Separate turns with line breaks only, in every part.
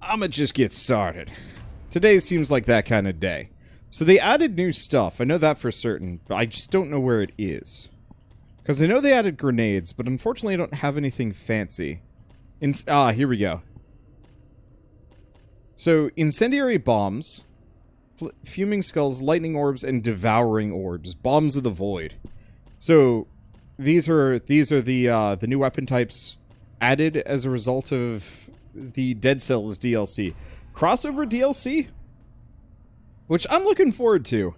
I'ma just get started. Today seems like that kind of day. So they added new stuff, I know that for certain, but I just don't know where it is. Because I know they added grenades, but unfortunately I don't have anything fancy. Here we go. So, incendiary bombs, fuming skulls, lightning orbs, and devouring orbs. Bombs of the void. So, these are the new weapon types added as a result of the Dead Cells DLC. Crossover DLC? Which I'm looking forward to.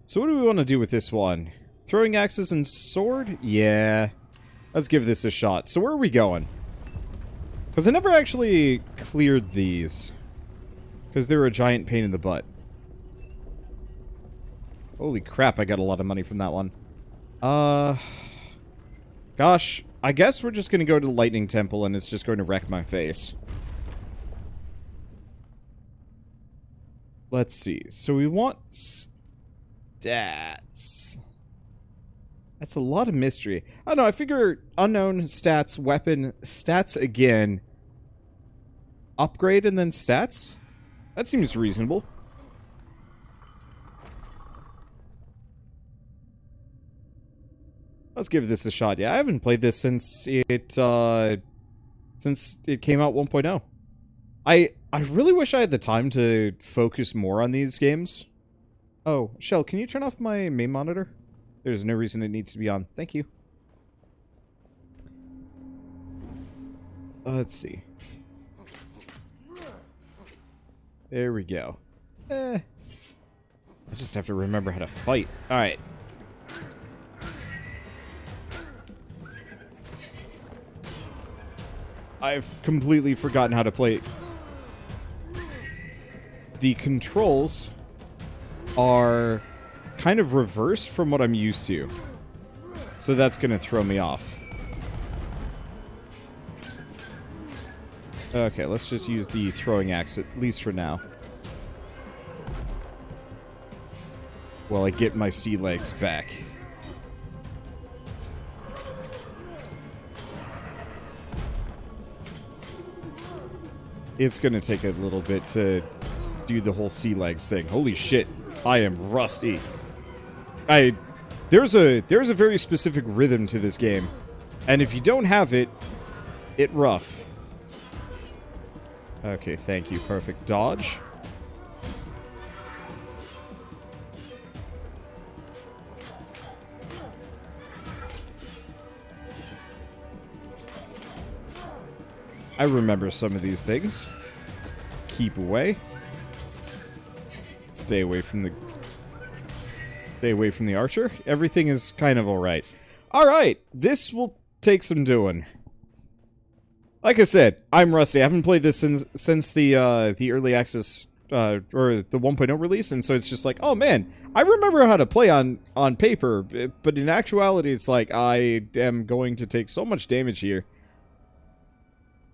So what do we want to do with this one? Throwing axes and sword? Yeah. Let's give this a shot. So where are we going? Because I never actually cleared these. Because they were a giant pain in the butt. Holy crap, I got a lot of money from that one. Gosh, I guess we're just going to go to the Lightning Temple and it's just going to wreck my face. Let's see. So we want stats. That's a lot of mystery. I don't know, I figure unknown, stats, weapon, stats again. Upgrade and then stats? That seems reasonable. Let's give this a shot. Yeah, I haven't played this since it came out 1.0. I really wish I had the time to focus more on these games. Oh, Shell, can you turn off my main monitor? There's no reason it needs to be on. Thank you. Let's see. There we go. I just have to remember how to fight. Alright. I've completely forgotten how to play. The controls are kind of reversed from what I'm used to. So that's going to throw me off. Okay, let's just use the throwing axe, at least for now. While I get my sea legs back. It's gonna take a little bit to do the whole sea legs thing. Holy shit, I am rusty. There's a very specific rhythm to this game, and if you don't have it, it's rough. Okay, thank you. Perfect dodge. I remember some of these things. Just keep away. Stay away from the archer. Everything is kind of alright. Alright, this will take some doing. Like I said, I'm rusty. I haven't played this since the early access or the 1.0 release, and so it's just like, oh man, I remember how to play on paper, but in actuality it's like I am going to take so much damage here.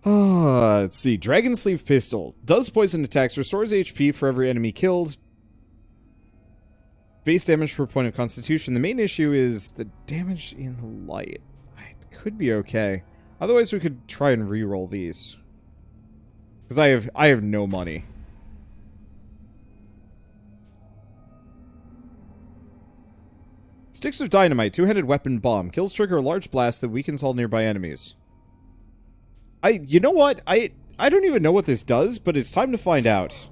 Let's see. Dragon Sleeve Pistol. Does poison attacks. Restores HP for every enemy killed. Base damage per point of constitution. The main issue is the damage in the light. It could be okay. Otherwise, we could try and re-roll these. Because I have no money. Sticks of Dynamite. Two-handed weapon bomb. Kills trigger a large blast that weakens all nearby enemies. You know what? I don't even know what this does, but it's time to find out.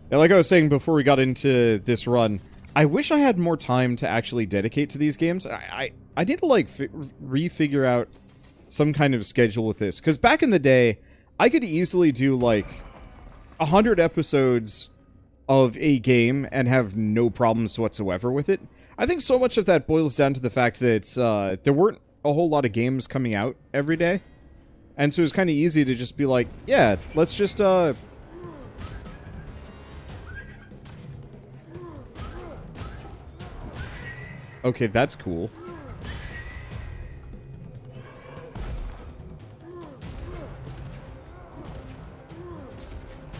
And like I was saying before we got into this run, I wish I had more time to actually dedicate to these games. I need to, like, refigure out some kind of schedule with this. Because back in the day, I could easily do, like, 100 episodes of a game and have no problems whatsoever with it. I think so much of that boils down to the fact that there weren't a whole lot of games coming out every day. And so it's kind of easy to just be like, yeah, let's just, okay, that's cool.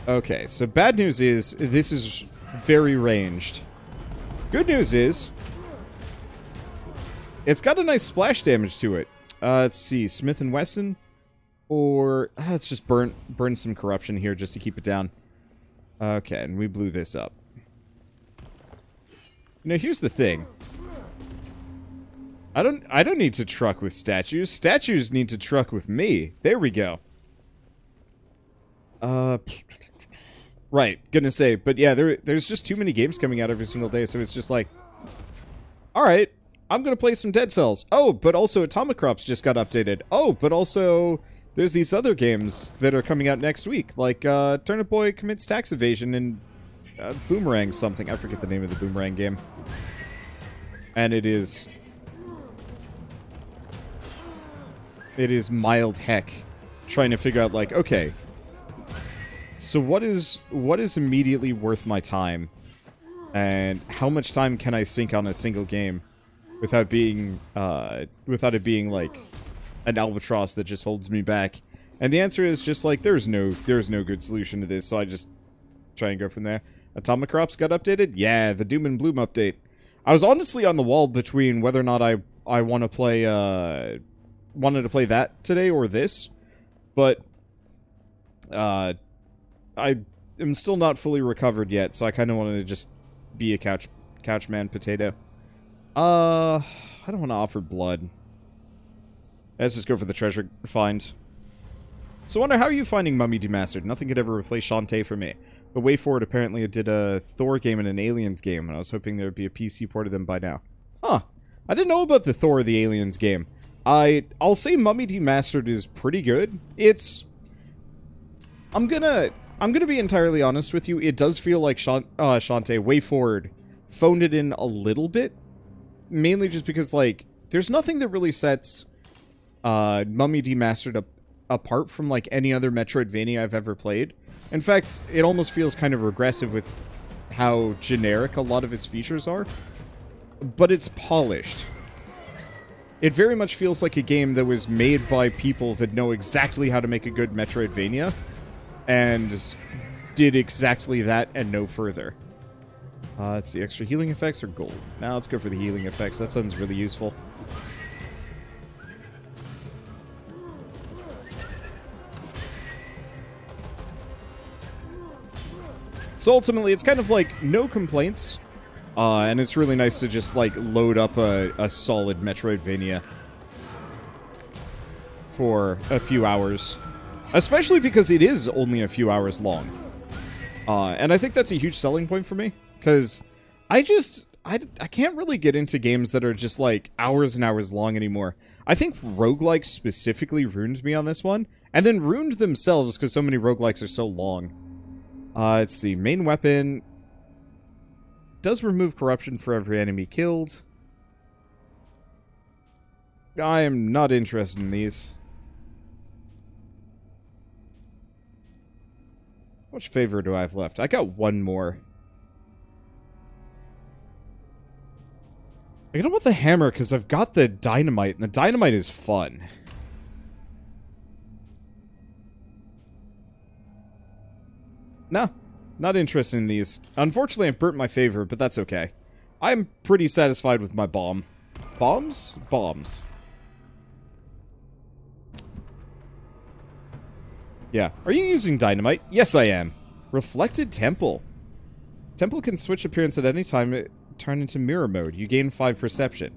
Okay, so bad news is, this is very ranged. Good news is, it's got a nice splash damage to it. Let's see, Smith & Wesson. Or let's just burn some corruption here just to keep it down. Okay, and we blew this up. Now here's the thing. I don't need to truck with statues. Statues need to truck with me. There we go. Right, gonna say, but yeah, there's just too many games coming out every single day, so it's just like, alright, I'm gonna play some Dead Cells. Oh, but also Atomic Crops just got updated. Oh, but also there's these other games that are coming out next week, like Turnip Boy Commits Tax Evasion and Boomerang something. I forget the name of the Boomerang game. And it is mild heck trying to figure out, like, okay, so what is immediately worth my time, and how much time can I sink on a single game without it being like an albatross that just holds me back? And the answer is just like there's no good solution to this, so I just try and go from there. Atomic Crops got updated? Yeah, the Doom and Bloom update. I was honestly on the wall between whether or not I wanted to play that today or this, but I am still not fully recovered yet, so I kind of wanted to just be a couch man potato. I don't want to offer blood. Let's just go for the treasure find. So I wonder, how are you finding Mummy Demastered? Nothing could ever replace Shantae for me. But way forward apparently it did a Thor game and an Aliens game, and I was hoping there would be a PC port of them by now. Huh. I didn't know about the Thor or the Aliens game. I'll say Mummy Demastered is pretty good. I'm gonna be entirely honest with you. It does feel like Shantae, way forward, phoned it in a little bit. Mainly just because, like, there's nothing that really sets Mummy Demastered apart from, like, any other Metroidvania I've ever played. In fact, it almost feels kind of regressive with how generic a lot of its features are. But it's polished. It very much feels like a game that was made by people that know exactly how to make a good Metroidvania, and did exactly that and no further. Let's see, extra healing effects or gold? Now let's go for the healing effects. That sounds really useful. So ultimately, it's kind of like no complaints, and it's really nice to just like load up a solid Metroidvania for a few hours. Especially because it is only a few hours long. And I think that's a huge selling point for me. Because I can't really get into games that are just like hours and hours long anymore. I think roguelikes specifically ruined me on this one. And then ruined themselves because so many roguelikes are so long. Let's see. Main weapon does remove corruption for every enemy killed. I am not interested in these. How much favor do I have left? I got one more. I don't want the hammer because I've got the dynamite, and the dynamite is fun. No, not interested in these. Unfortunately, I burnt my favor, but that's okay. I'm pretty satisfied with my bomb. Bombs? Bombs. Yeah. Are you using dynamite? Yes, I am. Reflected Temple. Temple can switch appearance at any time it turn into mirror mode. You gain 5 perception.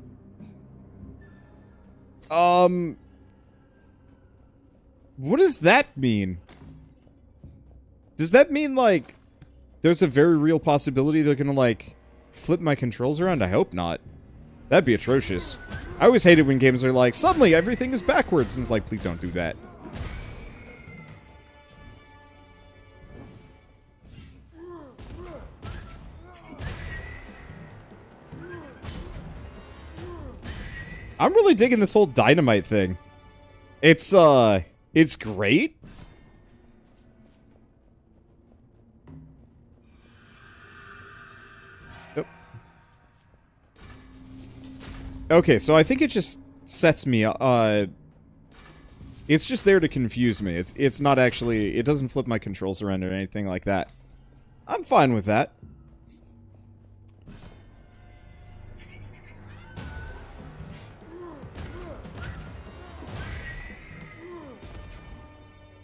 What does that mean? Does that mean, like, there's a very real possibility they're gonna, like, flip my controls around? I hope not. That'd be atrocious. I always hate it when games are like, suddenly everything is backwards, and it's like, please don't do that. I'm really digging this whole dynamite thing. It's great. Yep. Okay, so I think it just sets me, it's just there to confuse me. It's not actually, it doesn't flip my controls around or anything like that. I'm fine with that.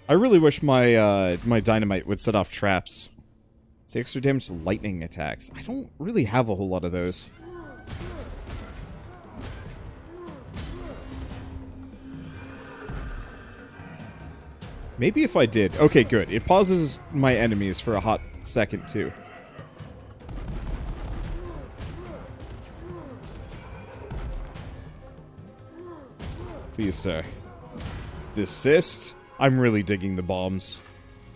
I really wish my my dynamite would set off traps. It's extra damage to lightning attacks. I don't really have a whole lot of those. Maybe if I did. Okay, good. It pauses my enemies for a hot second, too. Please, sir. Desist. I'm really digging the bombs.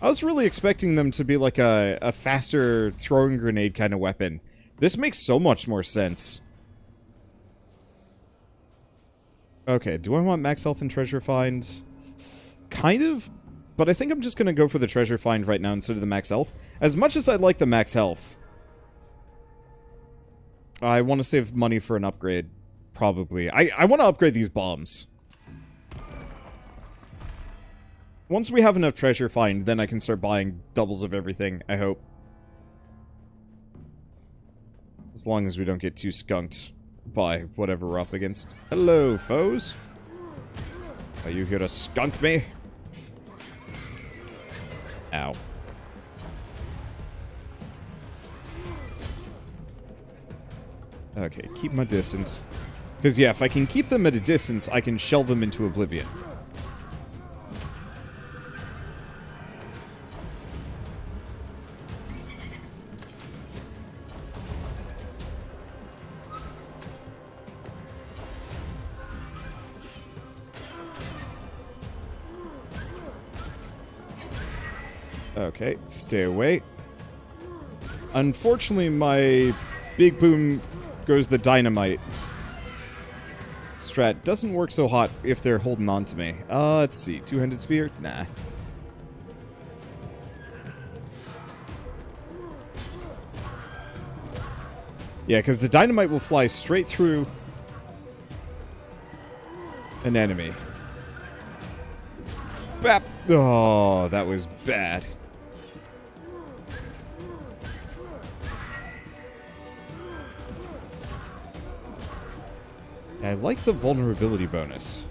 I was really expecting them to be like a faster throwing grenade kind of weapon. This makes so much more sense. Okay, do I want max health and treasure find? Kind of, but I think I'm just going to go for the treasure find right now instead of the max health. As much as I'd like the max health, I want to save money for an upgrade, probably. I want to upgrade these bombs. Once we have enough treasure find, then I can start buying doubles of everything, I hope. As long as we don't get too skunked by whatever we're up against. Hello, foes. Are you here to skunk me? Ow. Okay, keep my distance. Because, yeah, if I can keep them at a distance, I can shell them into oblivion. Okay, stay away. Unfortunately, my big boom goes the dynamite strat doesn't work so hot if they're holding on to me. Let's see. Two-handed spear? Nah. Yeah, because the dynamite will fly straight through an enemy. Bap! Oh, that was bad. I like the vulnerability bonus.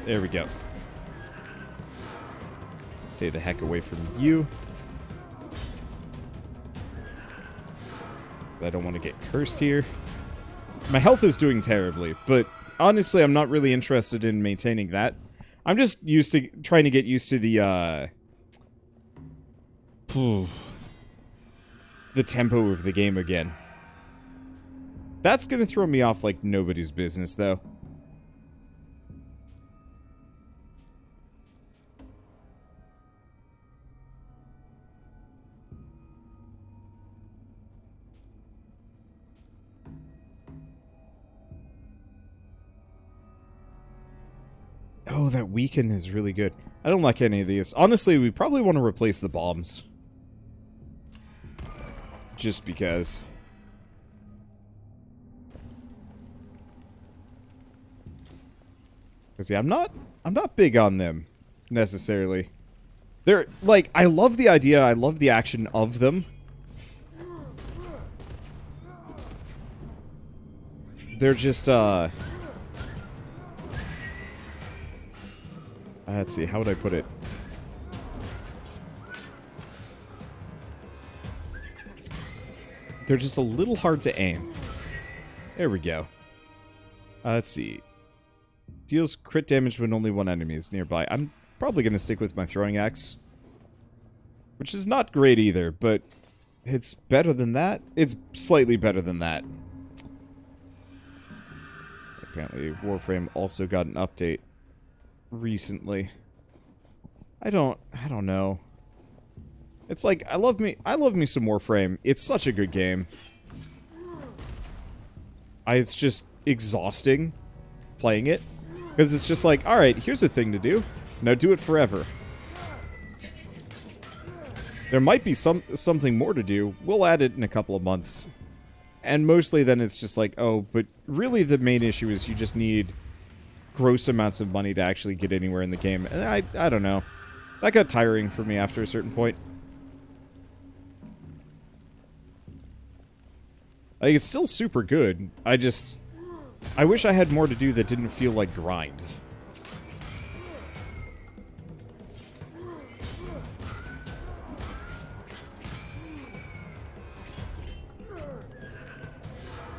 There we go. Stay the heck away from you. I don't want to get cursed here. My health is doing terribly, but honestly, I'm not really interested in maintaining that. I'm just used to trying to get used to the tempo of the game again. That's gonna throw me off like nobody's business, though. Oh, that weaken is really good. I don't like any of these. Honestly, we probably want to replace the bombs. Just because. Because, yeah, I'm not big on them, necessarily. They're, like, I love the idea, I love the action of them. They're just, let's see, how would I put it? They're just a little hard to aim. There we go. Let's see. Deals crit damage when only one enemy is nearby. I'm probably going to stick with my throwing axe. Which is not great either, but it's better than that. It's slightly better than that. Apparently, Warframe also got an update recently. I don't know. It's like I love me some Warframe. It's such a good game. It's just exhausting playing it. Because it's just like, alright, here's a thing to do. Now do it forever. There might be something more to do. We'll add it in a couple of months. And mostly then it's just like, oh, but really the main issue is you just need gross amounts of money to actually get anywhere in the game. And I don't know. That got tiring for me after a certain point. Like, it's still super good. I wish I had more to do that didn't feel like grind.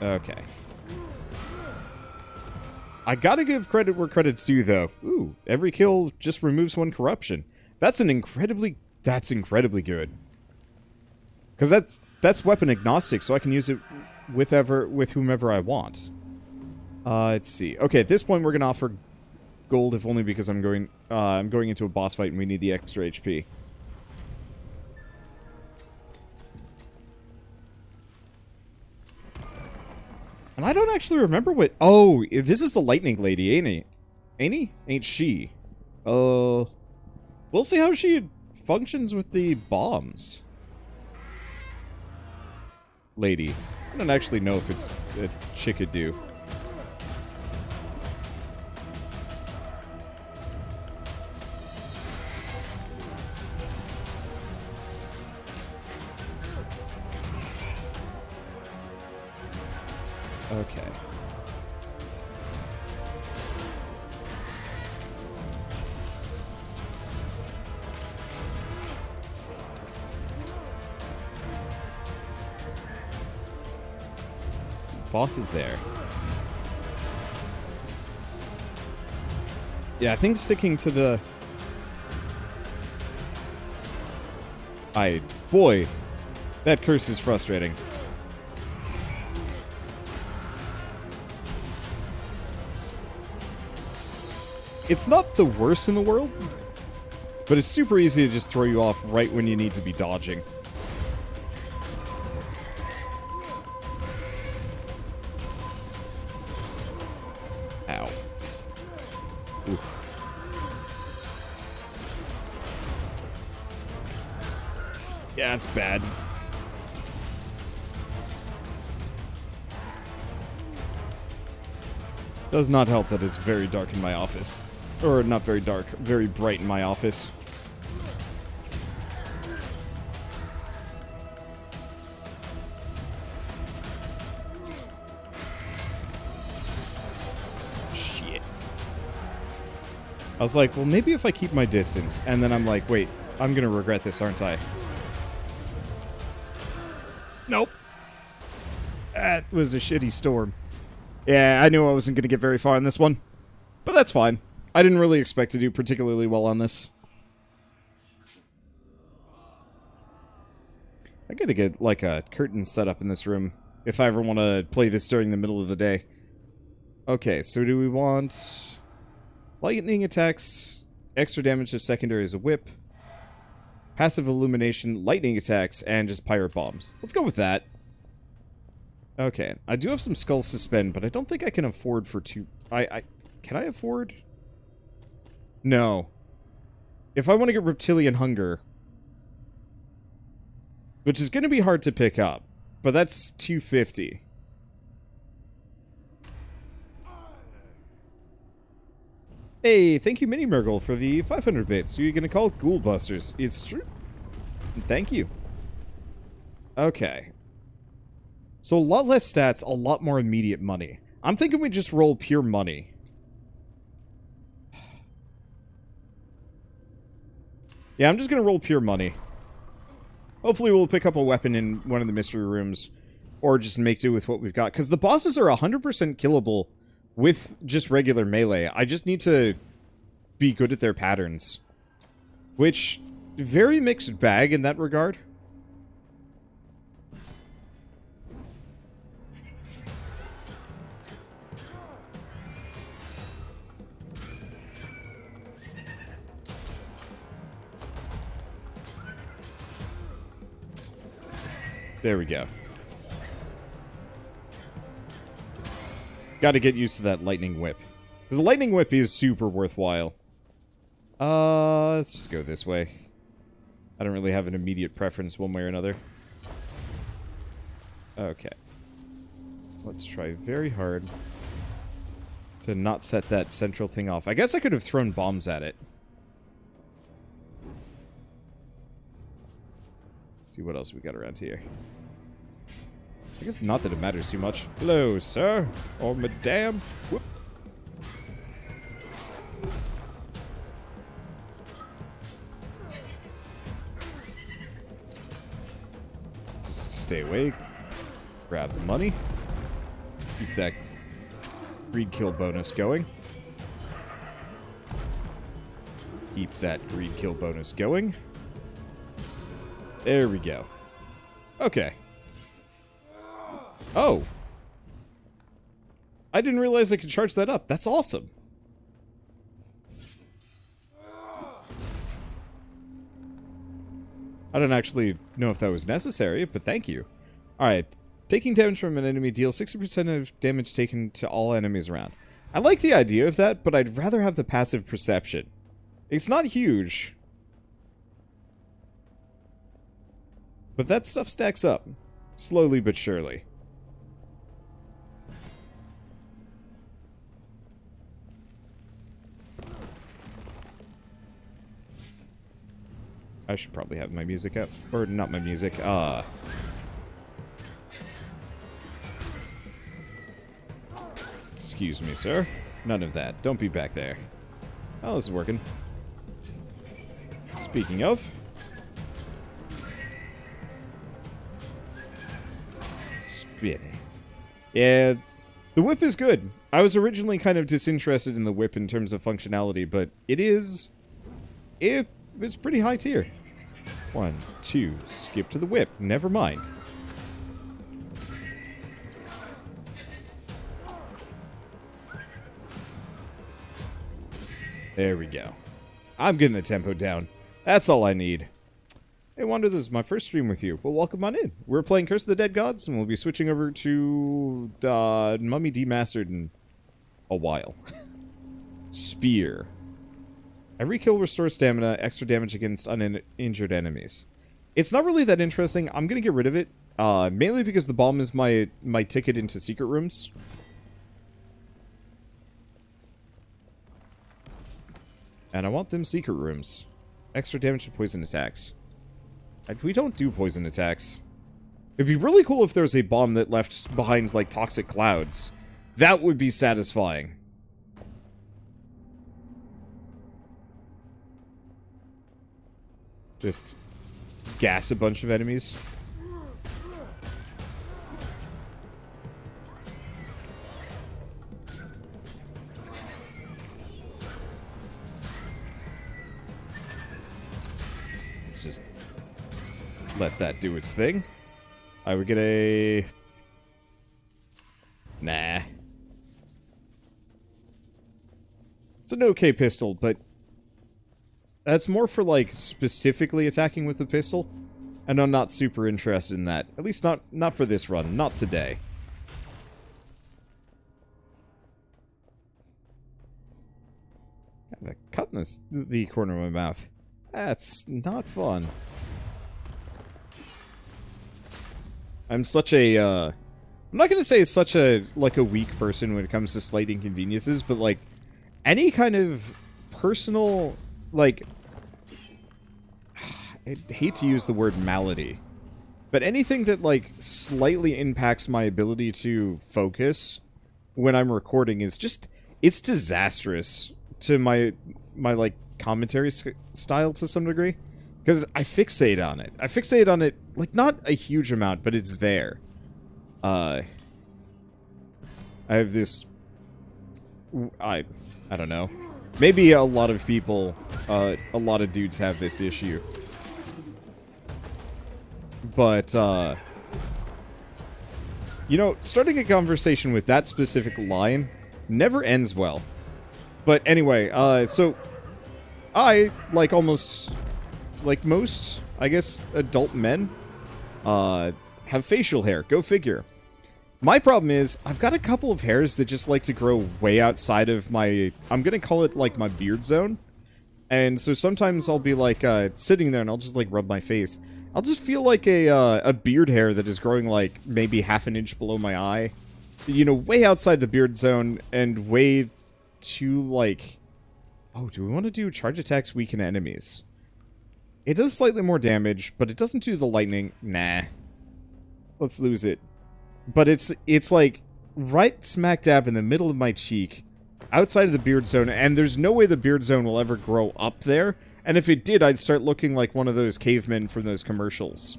Okay. I gotta give credit where credit's due, though. Ooh, every kill just removes 1 corruption. That's incredibly good. Because that's weapon agnostic, so I can use it with whomever I want. Let's see. Okay, at this point we're gonna offer gold, if only because I'm going into a boss fight and we need the extra HP. And I don't actually remember what... Oh, this is the lightning lady, ain't he? Ain't he? Ain't she? We'll see how she functions with the bombs. Lady. I don't actually know if it's a chickadee. Okay. Boss is there. Yeah, I think sticking to the... Boy, that curse is frustrating. It's not the worst in the world, but it's super easy to just throw you off right when you need to be dodging. Ow. Oof. Yeah, it's bad. Does not help that it's very dark in my office. Or, not very dark, very bright in my office. Shit. I was like, well, maybe if I keep my distance. And then I'm like, wait, I'm gonna regret this, aren't I? Nope. That was a shitty storm. Yeah, I knew I wasn't gonna get very far on this one. But that's fine. I didn't really expect to do particularly well on this. I gotta get, like, a curtain set up in this room if I ever want to play this during the middle of the day. Okay, so do we want... lightning attacks, extra damage to secondary as a whip, passive illumination, lightning attacks, and just pirate bombs. Let's go with that. Okay, I do have some skulls to spend, but I don't think I can afford for two... Can I afford... No. If I want to get Reptilian Hunger, which is going to be hard to pick up, but that's $250. Hey, thank you, Mini Murgle, for the 500 bits. Who are you going to call Ghoul Busters? It's true. Thank you. Okay. So a lot less stats, a lot more immediate money. I'm thinking we just roll pure money. Yeah, I'm just going to roll pure money. Hopefully we'll pick up a weapon in one of the mystery rooms, or just make do with what we've got. Because the bosses are 100% killable with just regular melee. I just need to be good at their patterns. Which, very mixed bag in that regard. There we go. Got to get used to that lightning whip. Because the lightning whip is super worthwhile. Let's just go this way. I don't really have an immediate preference one way or another. Okay. Let's try very hard to not set that central thing off. I guess I could have thrown bombs at it. Let's see what else we got around here. I guess not that it matters too much. Hello, sir. Or madame. Whoop. Just stay away. Grab the money. Keep that greed kill bonus going. Keep that greed kill bonus going. There we go. Okay. Oh. I didn't realize I could charge that up. That's awesome. I don't actually know if that was necessary, but thank you. Alright. Taking damage from an enemy deals 60% of damage taken to all enemies around. I like the idea of that, but I'd rather have the passive perception. It's not huge. But that stuff stacks up. Slowly but surely. I should probably have my music up. Or not my music, Excuse me, sir. None of that. Don't be back there. Oh, this is working. Speaking of... Spinning. Yeah, the whip is good. I was originally kind of disinterested in the whip in terms of functionality, but it's pretty high tier. 1, 2, skip to the whip. Never mind. There we go. I'm getting the tempo down. That's all I need. Hey, Wander, this is my first stream with you. Well, welcome on in. We're playing Curse of the Dead Gods, and we'll be switching over to Mummy Demastered in a while. Spear. Every kill restores stamina, extra damage against uninjured enemies. It's not really that interesting. I'm going to get rid of it, mainly because the bomb is my ticket into secret rooms. And I want them secret rooms. Extra damage to poison attacks. We don't do poison attacks. It'd be really cool if there was a bomb that left behind, like, toxic clouds. That would be satisfying. Just gas a bunch of enemies. Let's just let that do its thing. I would get a... Nah. It's an okay pistol, but that's more for, like, specifically attacking with the pistol, and I'm not super interested in that. At least not for this run. Not today. I have a cut in the corner of my mouth. That's not fun. I'm such a, I'm not gonna say such a, like, a weak person when it comes to slight inconveniences, but, like, any kind of personal, like, I hate to use the word malady, but anything that, like, slightly impacts my ability to focus when I'm recording is just, it's disastrous to my like, commentary style to some degree. Because I fixate on it. I fixate on it, like, not a huge amount, but it's there. I have this... I don't know. Maybe a lot of people, a lot of dudes have this issue. But, you know, starting a conversation with that specific line never ends well. But anyway, so I, like almost, like most, I guess, adult men, have facial hair. Go figure. My problem is, I've got a couple of hairs that just like to grow way outside of my, I'm gonna call it, like, my beard zone. And so sometimes I'll be, like, sitting there and I'll just, like, rub my face. I'll just feel like a beard hair that is growing, like, maybe half an inch below my eye. You know, way outside the beard zone and way too, like... Oh, do we want to do charge attacks weaken enemies? It does slightly more damage, but it doesn't do the lightning. Nah. Let's lose it. But it's like, right smack dab in the middle of my cheek, outside of the beard zone, and there's no way the beard zone will ever grow up there. And if it did, I'd start looking like one of those cavemen from those commercials.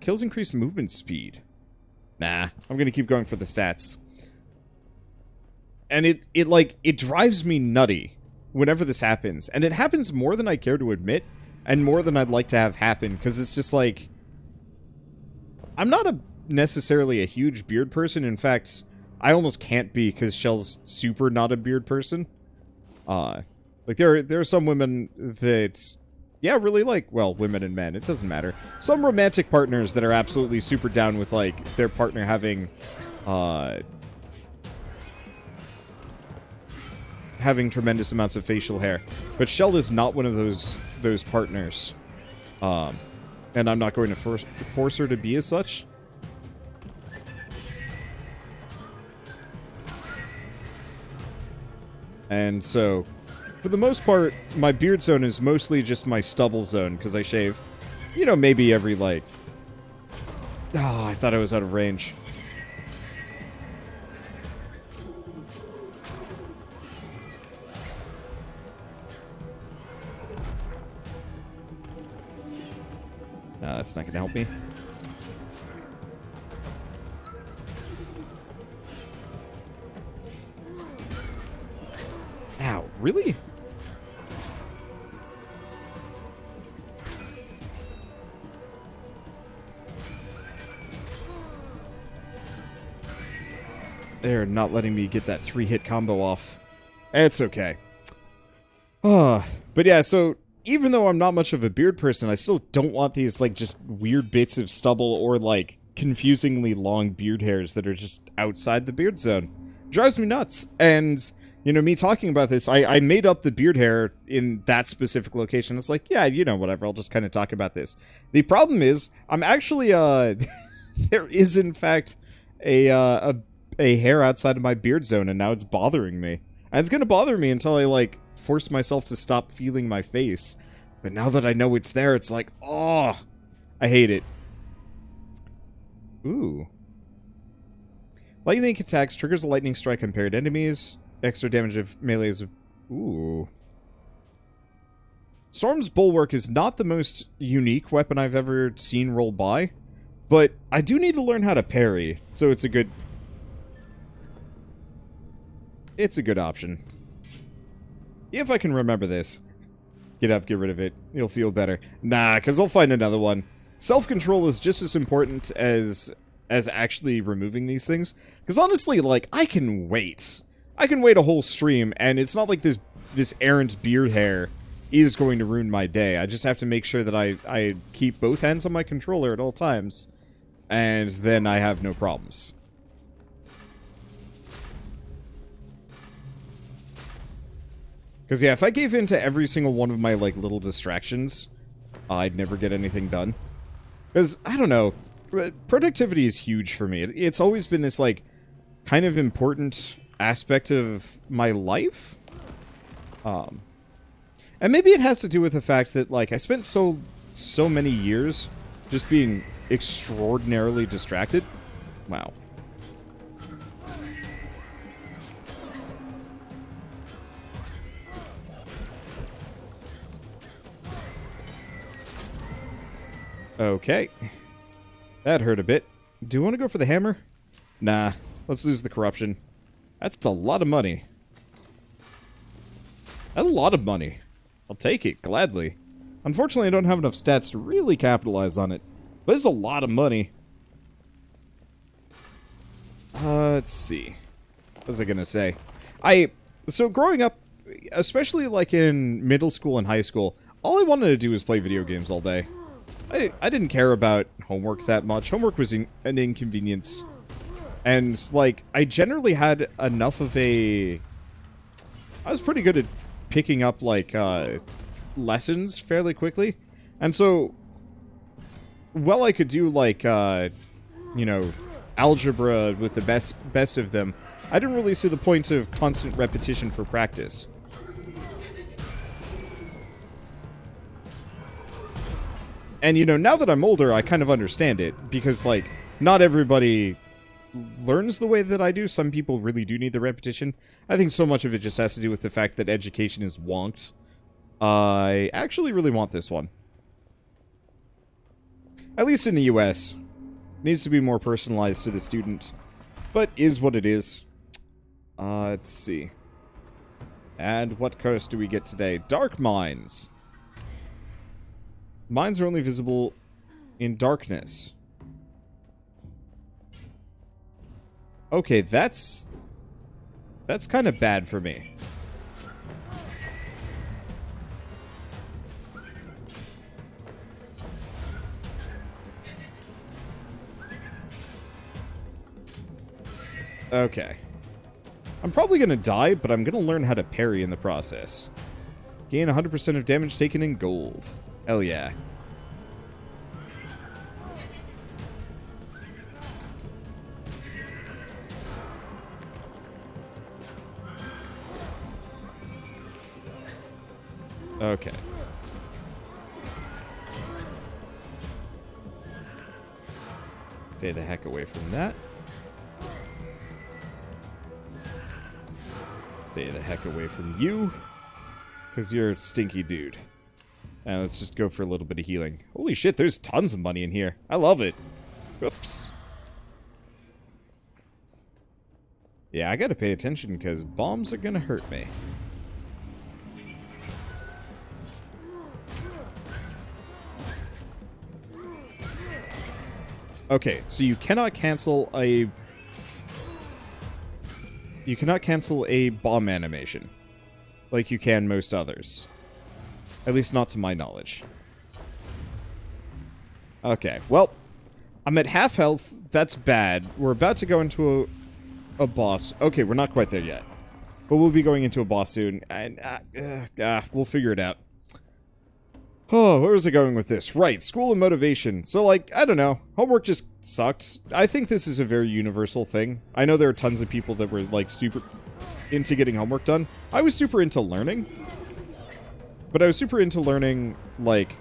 Kills increased movement speed. Nah, I'm gonna keep going for the stats. And it drives me nutty whenever this happens. And it happens more than I care to admit, and more than I'd like to have happen, because it's just like... I'm not necessarily a huge beard person. In fact, I almost can't be, because Shell's super not a beard person. Like, there are some women that... Yeah, really like, well, women and men, it doesn't matter. Some romantic partners that are absolutely super down with, like, their partner having tremendous amounts of facial hair. But Shell is not one of those partners. And I'm not going to force her to be as such. And so, for the most part, my beard zone is mostly just my stubble zone, because I shave, you know, maybe every, like... Oh, I thought I was out of range. That's not gonna help me. Ow, really? They're not letting me get that 3-hit combo off. It's okay. But yeah, so even though I'm not much of a beard person, I still don't want these, like, just weird bits of stubble or, like, confusingly long beard hairs that are just outside the beard zone. Drives me nuts. And, you know, me talking about this, I made up the beard hair in that specific location. It's like, yeah, you know, whatever, I'll just kind of talk about this. The problem is, I'm actually, there is, in fact, a hair outside of my beard zone, and now it's bothering me. And it's gonna bother me until I, like, force myself to stop feeling my face. But now that I know it's there, it's like, oh, I hate it. Ooh. Lightning attacks triggers a lightning strike on paired enemies. Extra damage of melees of... Ooh. Storm's Bulwark is not the most unique weapon I've ever seen roll by, but I do need to learn how to parry, so it's a good... It's a good option. If I can remember this. Get up, get rid of it. You'll feel better. Nah, because I'll find another one. Self-control is just as important as actually removing these things. Because honestly, like, I can wait. I can wait a whole stream, and it's not like this errant beard hair is going to ruin my day. I just have to make sure that I keep both hands on my controller at all times. And then I have no problems. Because, yeah, if I gave in to every single one of my, like, little distractions, I'd never get anything done. Because, I don't know, productivity is huge for me. It's always been this, like, kind of important aspect of my life. And maybe it has to do with the fact that, like, I spent so many years just being extraordinarily distracted. Wow. Okay. That hurt a bit. Do you want to go for the hammer? Nah. Let's lose the corruption. That's a lot of money. That's a lot of money. I'll take it, gladly. Unfortunately, I don't have enough stats to really capitalize on it. But it's a lot of money. Let's see. What was I gonna say? So growing up, especially like in middle school and high school, all I wanted to do was play video games all day. I didn't care about homework that much. Homework was an inconvenience. And, like, I generally had enough of a... I was pretty good at picking up, like, lessons fairly quickly. And so, while I could do, like, you know, algebra with the best of them, I didn't really see the point of constant repetition for practice. And, you know, now that I'm older, I kind of understand it. Because, like, not everybody learns the way that I do. Some people really do need the repetition. I think so much of it just has to do with the fact that education is wonked. I actually really want this one. At least in the US. Needs to be more personalized to the student, but is what it is. Let's see. And what curse do we get today? Dark mines. Mines are only visible in darkness. Okay, that's kind of bad for me. Okay. I'm probably going to die, but I'm going to learn how to parry in the process. Gain 100% of damage taken in gold. Hell yeah. Okay. Stay the heck away from that. Stay the heck away from you, because you're a stinky dude. And let's just go for a little bit of healing. Holy shit, there's tons of money in here. I love it. Oops. Yeah, I gotta pay attention, because bombs are gonna hurt me. Okay, so you cannot cancel a... You cannot cancel a bomb animation, like you can most others. At least not to my knowledge. Okay, well, I'm at half health. That's bad. We're about to go into a boss. Okay, we're not quite there yet. But we'll be going into a boss soon, and we'll figure it out. Oh, where was I going with this? Right, school and motivation. So, like, I don't know. Homework just sucked. I think this is a very universal thing. I know there are tons of people that were, like, super into getting homework done. I was super into learning. But I was super into learning, like,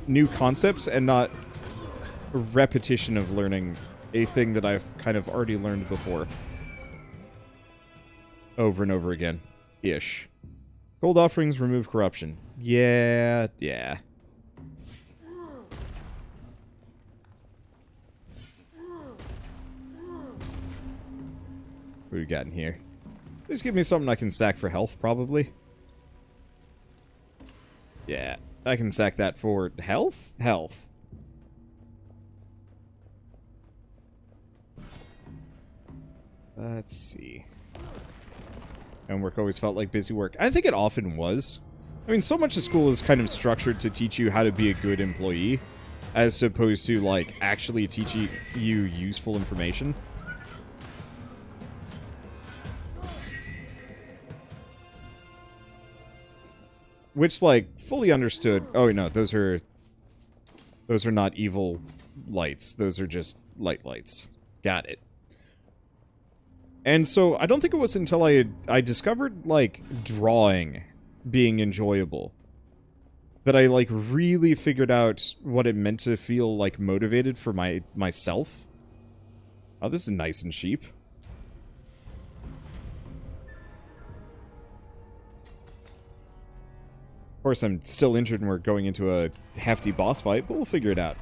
new concepts and not a repetition of learning a thing that I've kind of already learned before. Over and over again. Ish. Gold offerings remove corruption. Yeah. What do we got in here? Please give me something I can sack for health, probably. Yeah, I can sack that for health? Health. Let's see. Homework always felt like busy work. I think it often was. I mean, so much of school is kind of structured to teach you how to be a good employee, as opposed to, like, actually teaching you useful information. Which, like, fully understood. Oh, no, those are not evil lights. Those are just lights. Got it. And so, I don't think it was until I discovered, like, drawing being enjoyable that I, like, really figured out what it meant to feel, like, motivated for myself. Oh, this is nice and cheap. Of course, I'm still injured and we're going into a hefty boss fight, but we'll figure it out.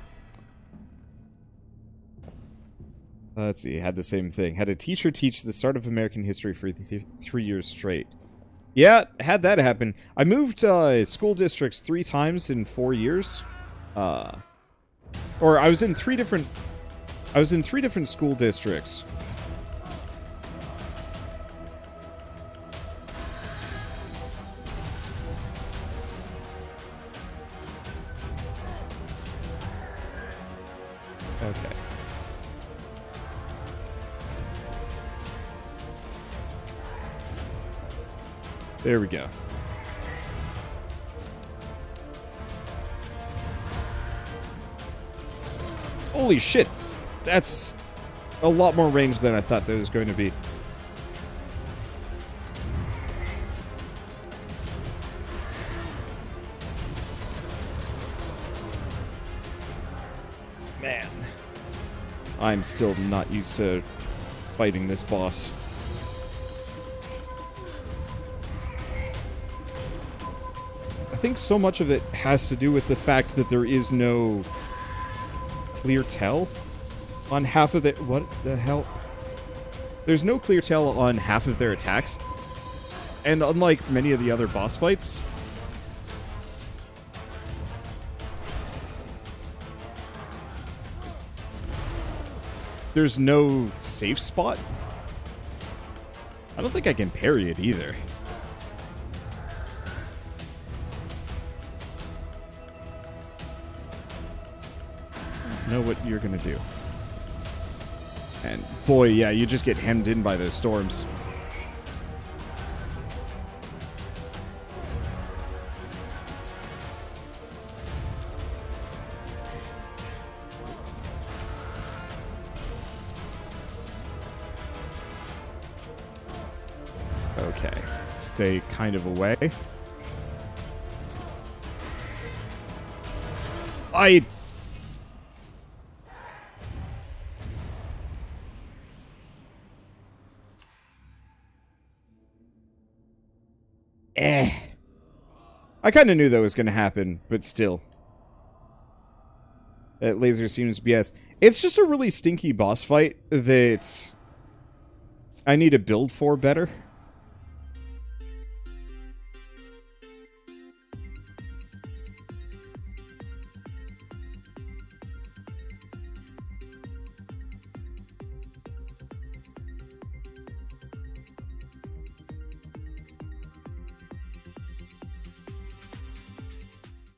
Let's see, had the same thing. Had a teacher teach the start of American history for 3 years straight. Yeah, had that happen. I moved school districts 3 times in 4 years. Or I was in 3 different school districts. Okay. There we go. Holy shit! That's a lot more range than I thought there was going to be. Man. I'm still not used to fighting this boss. I think so much of it has to do with the fact that there is no clear tell on half of the... What the hell? There's no clear tell on half of their attacks. And unlike many of the other boss fights... there's no safe spot. I don't think I can parry it either. I know what you're gonna do. And boy, yeah, you just get hemmed in by those storms. Okay, stay kind of away. I kind of knew that was going to happen, but still. That laser seems BS. It's just a really stinky boss fight that I need to build for better.